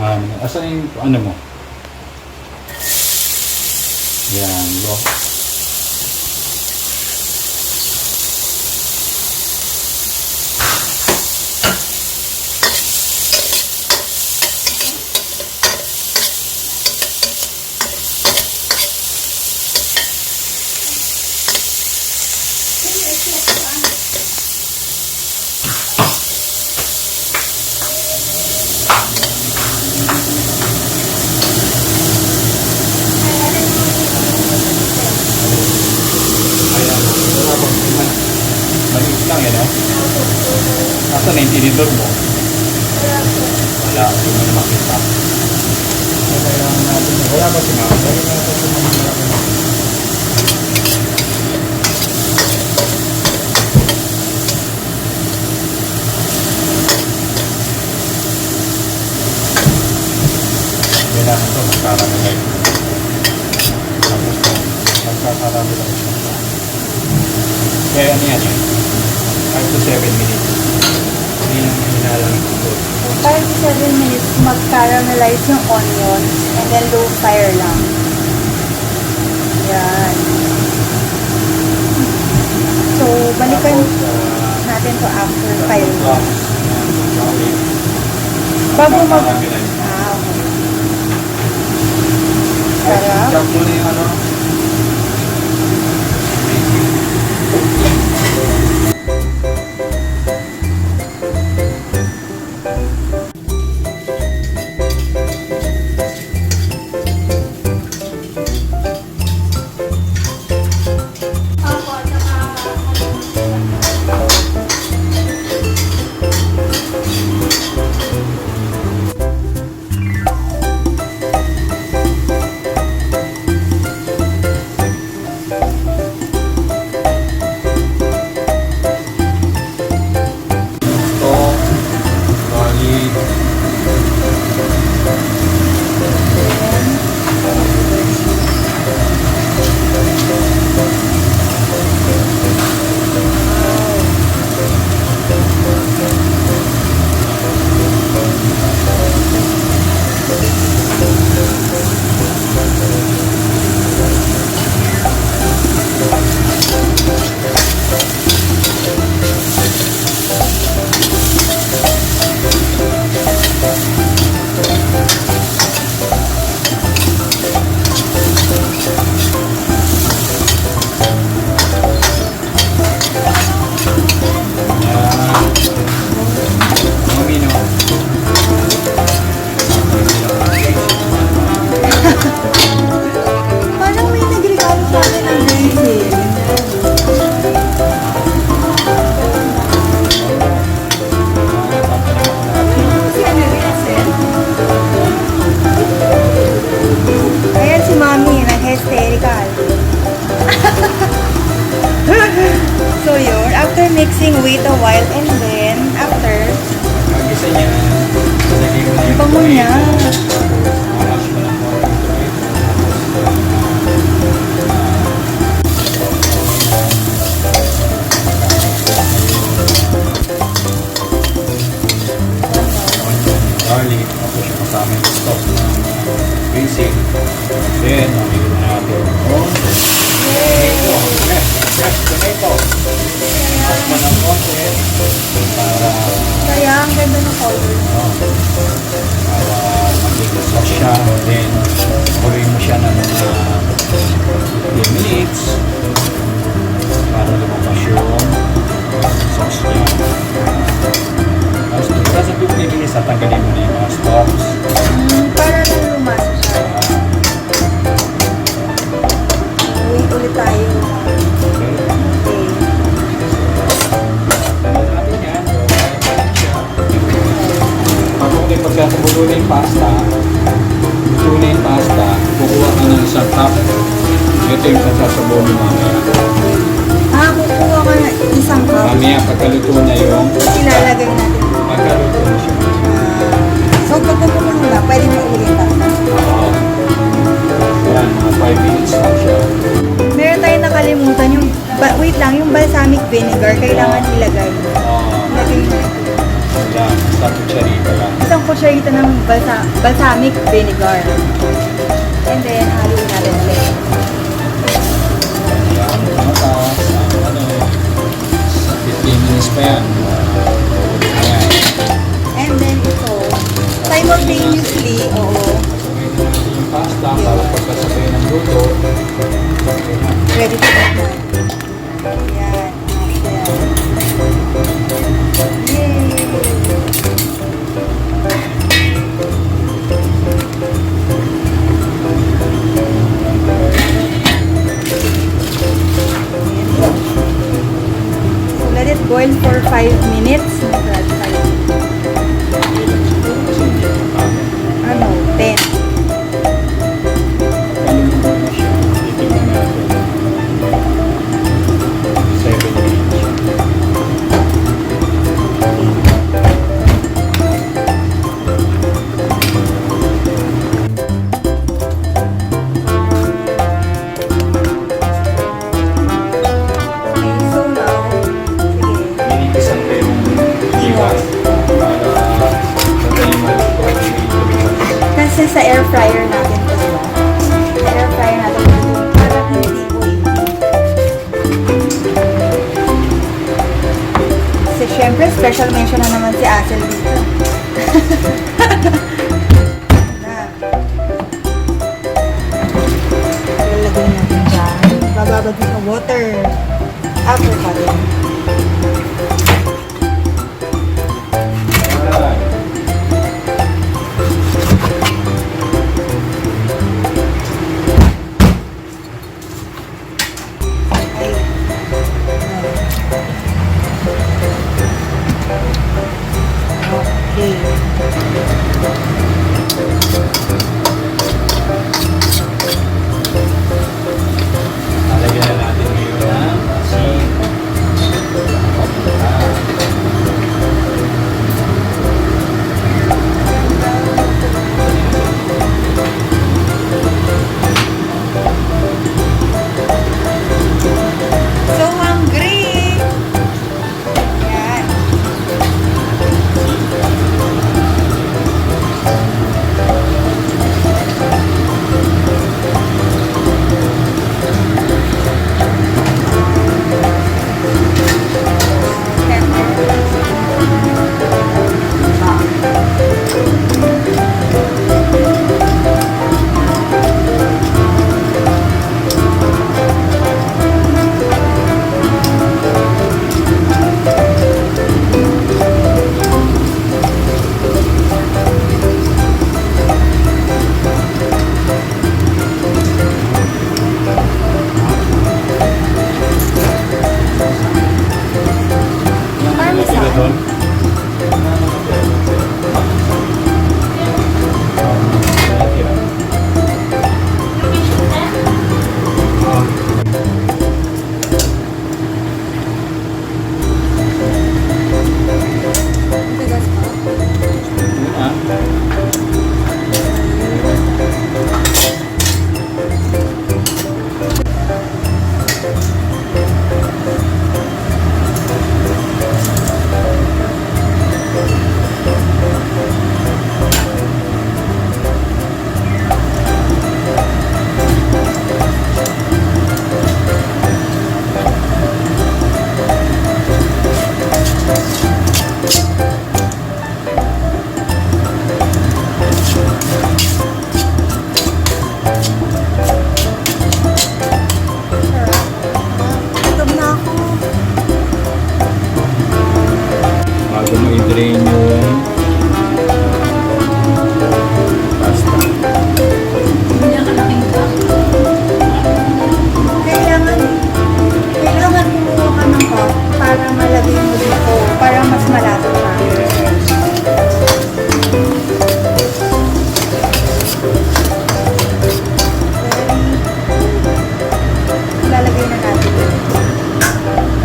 Asan yung ano mo? Yan, lo. Maliit lang yan, no? Nasaan na yung tinidor mo? Wala, hindi mo na makita. Kailangan natin. Wala ba si Mama? Kailangan natin sa mga malaki na. Kailangan ito magkaramelize. Tapos ito, magkakaramelize na siya. Kaya ano yan eh? 5 to 7 minutes. Hindi lang hinalang ito. 5 to 7 minutes mag-caramelize yung onions and then low fire lang. Yan. So, balikan natin to after 5 minutes. Bago mag... Caramelize. Ah, okay. Sarap. Chop mo na yung ano. So yun, after mixing, wait a while, and then after, Pag-isa niya, lagay mo na yung bango niya. Mash mo lang po yung tomato. Garlic, tapos yung kasama yung stock na basic. Then, mamigil na natin. Fresh tomato. Tapos mo ng konti para Kaya ang ganda ng color. para magiging sauce siya. Then, kuloy mo siya ng mga 10 minutes para lumabas yung sauce niya. Tapos, sa 15 minutes, tatanggalin mo na yung mga stalks. Para lang lumasa siya. Wait ulit tayo. Okay. Okay. Natin yan. Pag pagkasabulo na yung pasta, luto na yung pasta, kukuha ka ng isang cup. Ito yung pagkasabulo mamaya. Kukuha ka na isang cup. Mamaya pagkaluto na yung Ilalagay natin. pagkaluto na siya. So, pagpupulo na, pwede mo ulit pasta. Yan, mga 5 minutes lang siya. Meron tayong nakalimutan yung, wait lang, yung balsamic vinegar, kailangan ilagay. Ilagay natin. Yan, isang kutsarita lang. Isang kutsarita ng balsamic vinegar. And then, haluin natin ulit. Yan, mataas. Ano, 15 minutes pa yan. Ayan. And then, ito, simultaneously, oo, Yung pasta, para pagkasabay ng luto. ready to eat na. Ayan, ayan. Yay! So, let it boil for 5 minutes. Oh my God, 5. Ano, 10. Pagkaluto na siya, titignan natin. 7 minutes. Okay, so now, sige. Inipisan ko yung iwas para madali maluto yung ito. Kasi sa air fryer natin to, diba? Sa air fryer natin to, para hindi oily. Kasi syempre, special mention na naman si AZEL dito. Na. Lalagay natin dyan. Bababad sa water. After cutting. Alright. Ay. Okay. Lalagyan na natin ngayon ng asin. Pampalasa. So hungry! Yan. Yung parmesan. doon. Tigas pa. Gutom na ako. Bago mo i-drain yung pasta. Kailangan kumuha ka ng cup para malagay mo dito, para mas malasa siya. Lalagay na natin.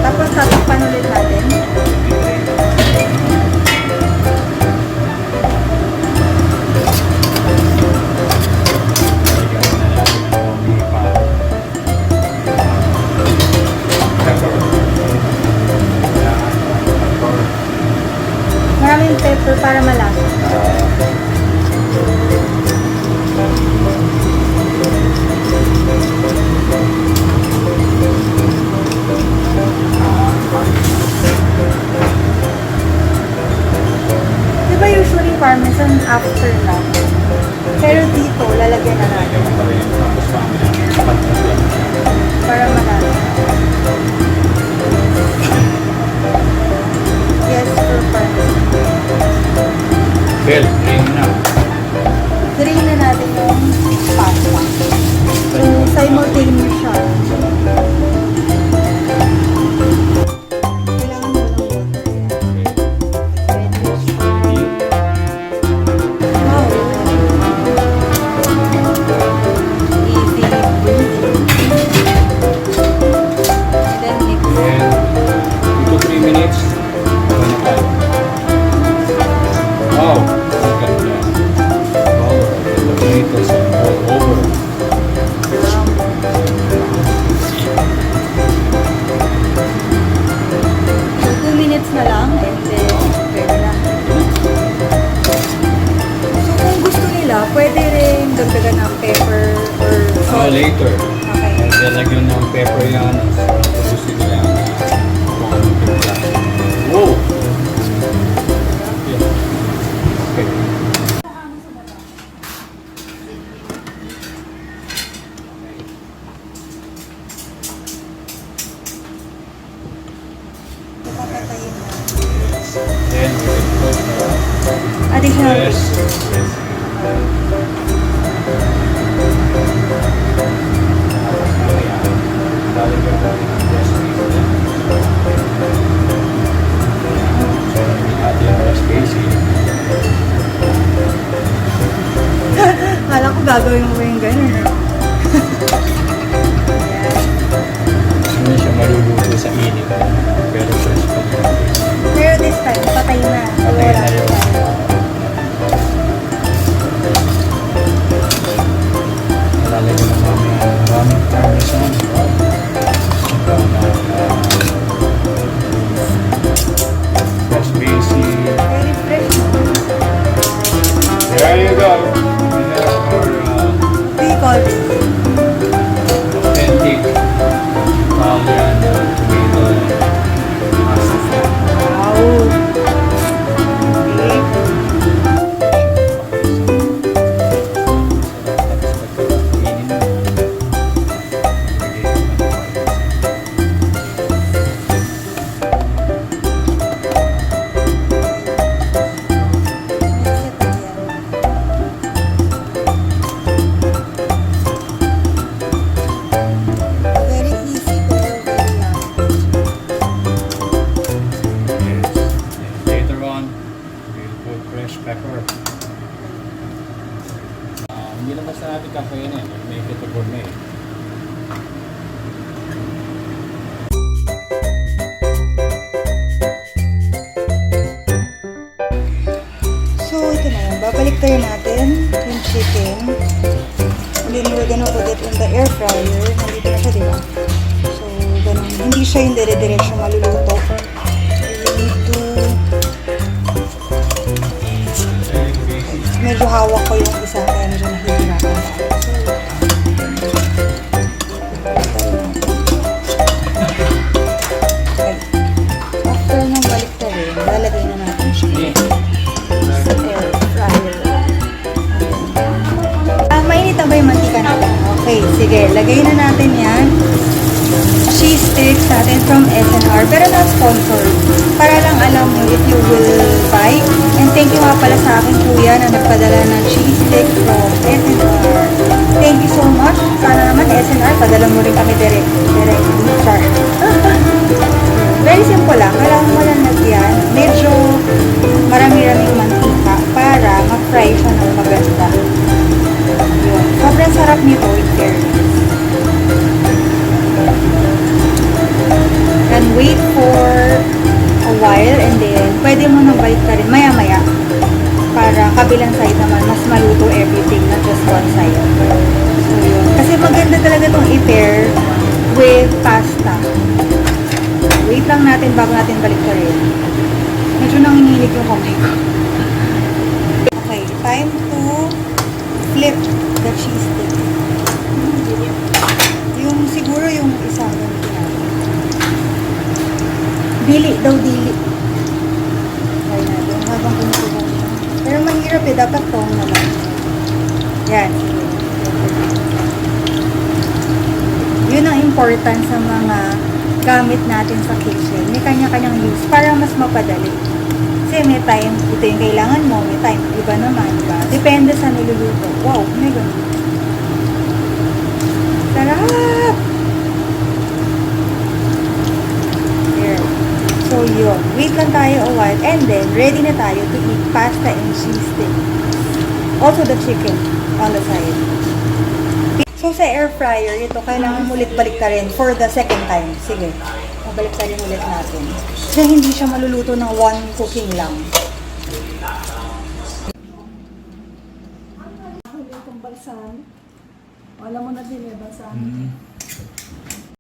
Tapos tatakpan ulit natin. Maraming after na. Pero dito, lalagyan na natin. Lagyan mo pa rin. Tapos mamaya, pagpukpok siya. Para malaki. Yes, for parmesan. Bell, drain na. Drain na natin yung pasta. So, simultaneous siya. Kailangan mo ng water yan. Wow. Easy breathing. And then mix. And 2 to 3 minutes. Okay na tayo. Wow! Ang ganda. Wow, the potatoes are all over. So, 2 minutes na lang and then pwede na. So, kung gusto nila, pwede rin dagdagan ng pepper or Oh, salt. later. Okay. Lalagyan ng pepper yan. Gusto nila yan. Kung anong timpla. Wow! Yeah. Okay. Papatayin na. Then we can put Additional. yes. Kala ko gagawin mo yung ganun. Hindi siya maluluto sa init. Pero fresh pa rin. Pero this time, patay na. Patay na yun. Lalagyan na namin ang maraming parmesan. Fresh basil. Very fresh. There you go. We have our What do you call this? authentic Italian tomato pasta. Wow. Okay. Very easy pero very yummy. Later on, we'll put fresh pepper. Hindi na basta natin kakainin. We'll make it a gourmet. So, ito na yun. Babalik tayo natin yung chicken. And then we're gonna put it in the air fryer. Nandito na siya, di ba? So, ganun. Hindi siya yung dire-diretso maluluto. You need to... Medyo hawak ko yung isa kaya medyo nahihirapan tayo. Okay. After nang balik na rin, lalagay na natin siya. Sa air fryer. Mainit na ba yung mantika natin? Okay, sige. Lagay na natin yan. Cheese sticks natin from SNR. Pero not sponsored. Para lang alam mo if you will buy. And thank you nga pala sa akin kuya na nagpadala ng cheese sticks from SNR. Thank you so much. Sana naman SNR, padala mo rin kami directly. Char. Very simple lang. Kailangan mo lang lagyan. Medyo marami-raming mantika para ma-fry siya ng maganda. Yun. Sobrang sarap nito with fairness. And wait for a while and then pwede mo nang balik ka rin maya-maya para kabilang side naman mas maluto everything, not just one side. So yun. Kasi maganda talaga itong i-pair with pasta. Wait lang natin bago natin balik ka rin. Medyo nanginginig yung kamay ko. Okay, time to flip the cheese stick. Yung siguro yung isa ganito natin. Dili daw, dili. Try natin habang kumukulang siya. Pero mahirap syempre, dapat tong naman. Yan. Yun ang important sa mga gamit natin sa kitchen. May kanya-kanyang use para mas mapadali. Kasi may time, ito yung kailangan mo, may time, iba naman, diba? Depende sa niluluto. Wow, may ganun. Sarap! Here. So yun, wait lang tayo a while and then ready na tayo to eat pasta and cheese sticks. Also the chicken on the side. So sa air fryer, ito kailangan ulit balik ta rin for the second time. Sige, mabalik tayo ulit natin. Kasi hindi siya maluluto ng one cooking lang. Itong balsamic. Alam mo na din balsamic.